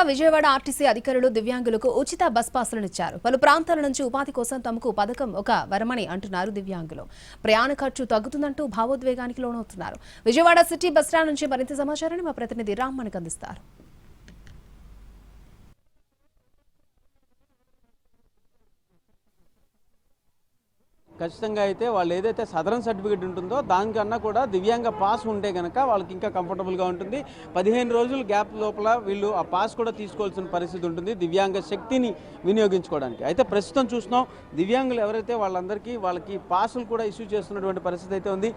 Vijayawada RTC అధికారులు దివ్యాంగులకు ఉచిత బస్ పాసులను ఇచ్చారు. పలు ప్రాంతాల నుంచి ఉపాధి కోసం తమకు పథకం ఒక వరమని అంటున్నారు దివ్యాంగులు. ప్రయాణ ఖర్చు తగ్గుతుందంటూ భావోద్వేగానికి లోనవుతున్నారు. విజయవాడ సిటీ బస్టాండ్ నుంచి మరింత సమాచారాన్ని మా ప్రతినిధి రామ్ మనకు అందిస్తారు. ఖచ్చితంగా అయితే వాళ్ళు ఏదైతే సదరన్ సర్టిఫికేట్ ఉంటుందో దానికన్నా కూడా దివ్యాంగ పాస్ ఉంటే కనుక వాళ్ళకి ఇంకా కంఫర్టబుల్గా ఉంటుంది. 15 రోజుల గ్యాప్ లోపల వీళ్ళు ఆ పాస్ కూడా తీసుకోవాల్సిన పరిస్థితి ఉంటుంది దివ్యాంగ శక్తిని వినియోగించుకోవడానికి. అయితే ప్రస్తుతం చూస్తున్నాం దివ్యాంగులు ఎవరైతే వాళ్ళకి పాసులు కూడా ఇష్యూ చేస్తున్నటువంటి పరిస్థితి అయితే ఉంది.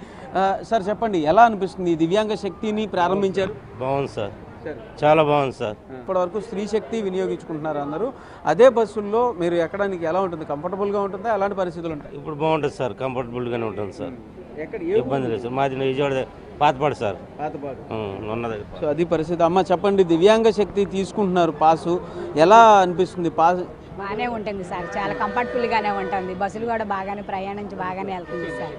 సార్ చెప్పండి, ఎలా అనిపిస్తుంది దివ్యాంగ శక్తిని ప్రారంభించారు? బాగుంది సార్, చాలా బాగుంది సార్. ఇప్పటివరకు స్త్రీ శక్తి వినియోగించుకుంటున్నారు అందరూ. అదే బస్సుల్లో మీరు ఎక్కడానికి ఎలా ఉంటుంది? కంఫర్టబుల్గా ఉంటుందా? ఎలాంటి పరిస్థితులు ఉంటాయి? ఇప్పుడు బాగుంటుంది సార్, కంఫర్టబుల్గానే ఉంటుంది సార్, ఇబ్బంది లేదు సార్. మాది విజయవాడ పాతపాడు సార్, ఉన్నది. సో అది పరిస్థితి. అమ్మ చెప్పండి, దివ్యాంగ శక్తి తీసుకుంటున్నారు పాసు, ఎలా అనిపిస్తుంది? పాస్ బాగానే ఉంటుంది సార్, చాలా కంఫర్టబుల్గానే ఉంటుంది. బస్సులు కూడా బాగానే ప్రయాణించి బాగానే వెళ్తుంది సార్,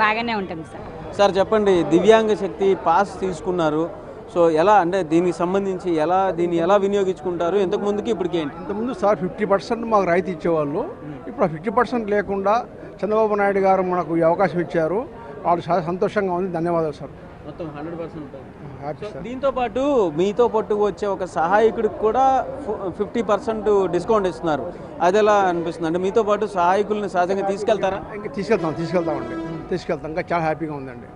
బాగానే ఉంటుంది సార్. సార్ చెప్పండి, దివ్యాంగ శక్తి పాస్ తీసుకున్నారు, సో ఎలా అంటే దీనికి సంబంధించి దీన్ని ఎలా వినియోగించుకుంటారు? ఇంతకు ముందుకి ఇప్పటికి ఏంటి? ఇంతకుముందు సార్ 50% మాకు రాయితీ ఇచ్చేవాళ్ళు. ఇప్పుడు 50% లేకుండా చంద్రబాబు నాయుడు గారు మనకు ఈ అవకాశం ఇచ్చారు. వాళ్ళు చాలా సంతోషంగా ఉంది. ధన్యవాదాలు సార్. మొత్తం 100% హ్యాపీ సార్. దీంతో పాటు మీతో పాటు వచ్చే ఒక సహాయకుడికి కూడా 50% డిస్కౌంట్ ఇస్తున్నారు. అది ఎలా అనిపిస్తుంది? అంటే మీతో పాటు సహాయకుల్ని సహజంగా తీసుకెళ్తారా? ఇంకా తీసుకెళ్తామండి. తీసుకెళ్తాం. ఇంకా చాలా హ్యాపీగా ఉందండి.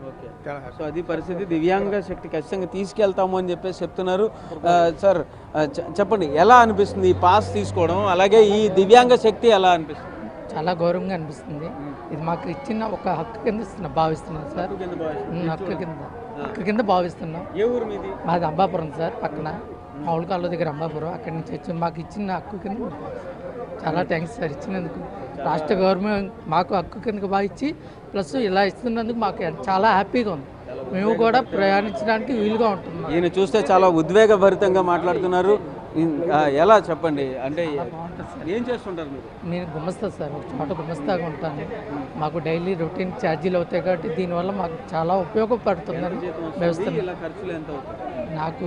చాలా హ్యాపీ. సో అది పరిస్థితి. దివ్యాంగ శక్తి ఖచ్చితంగా తీసుకెళ్తాము అని చెప్పేసి చెప్తున్నారు. సార్ చెప్పండి, ఎలా అనిపిస్తుంది ఈ పాస్ తీసుకోవడం, అలాగే ఈ దివ్యాంగ శక్తి ఎలా అనిపిస్తుంది? చాలా గౌరవంగా అనిపిస్తుంది. ఇది మాకు ఇచ్చిన ఒక హక్కు కింద భావిస్తున్నాం సార్. హక్కు కింద భావిస్తున్నాం. ఏ ఊరు మీది? మాది అంబాపురం సార్, పక్కన మామూలు కాళ్ళ దగ్గర అంబాపురం. అక్కడి నుంచి వచ్చి మాకు ఇచ్చిన హక్కు కింద చాలా థ్యాంక్స్ సార్ ఇచ్చినందుకు. రాష్ట్ర గవర్నమెంట్ మాకు హక్కు కిందకు భావించి ప్లస్ ఇలా ఇస్తున్నందుకు మాకు చాలా హ్యాపీగా ఉంది. మేము కూడా ప్రయాణించడానికి వీలుగా ఉంటున్నాం. ఈయన చూస్తే చాలా ఉద్వేగభరితంగా మాట్లాడుతున్నారు. ఎలా చెప్పండి, అంటే ఏం చేస్తుంటారు మీరు? నేను గుమస్తా సార్, ఒక చోట గుమస్తాగా ఉంటాను. మాకు డైలీ రొటీన్ ఛార్జీలు అవుతాయి కాబట్టి దీనివల్ల మాకు చాలా ఉపయోగపడుతుందని వ్యవస్థ. నాకు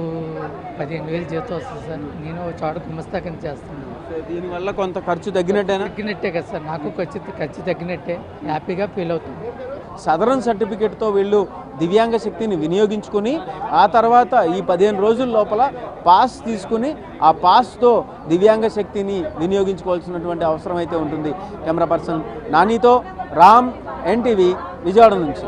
15,000 జీతం వస్తుంది సార్. నేను ఒక చోట గుమస్తా కింద చేస్తున్నాను. దీనివల్ల కొంత ఖర్చు తగ్గినట్టే కదా సార్. నాకు ఖర్చు తగ్గినట్టే, హ్యాపీగా ఫీల్ అవుతుంది. సదరన్ సర్టిఫికేట్తో వీళ్ళు దివ్యాంగ శక్తిని వినియోగించుకొని ఆ తర్వాత ఈ 15 రోజుల లోపల పాస్ తీసుకుని ఆ పాస్తో దివ్యాంగ శక్తిని వినియోగించుకోవాల్సినటువంటి అవసరం అయితే ఉంటుంది. కెమెరా పర్సన్ నానితో రామ్, ఎన్టీవీ, విజయవాడ నుంచి.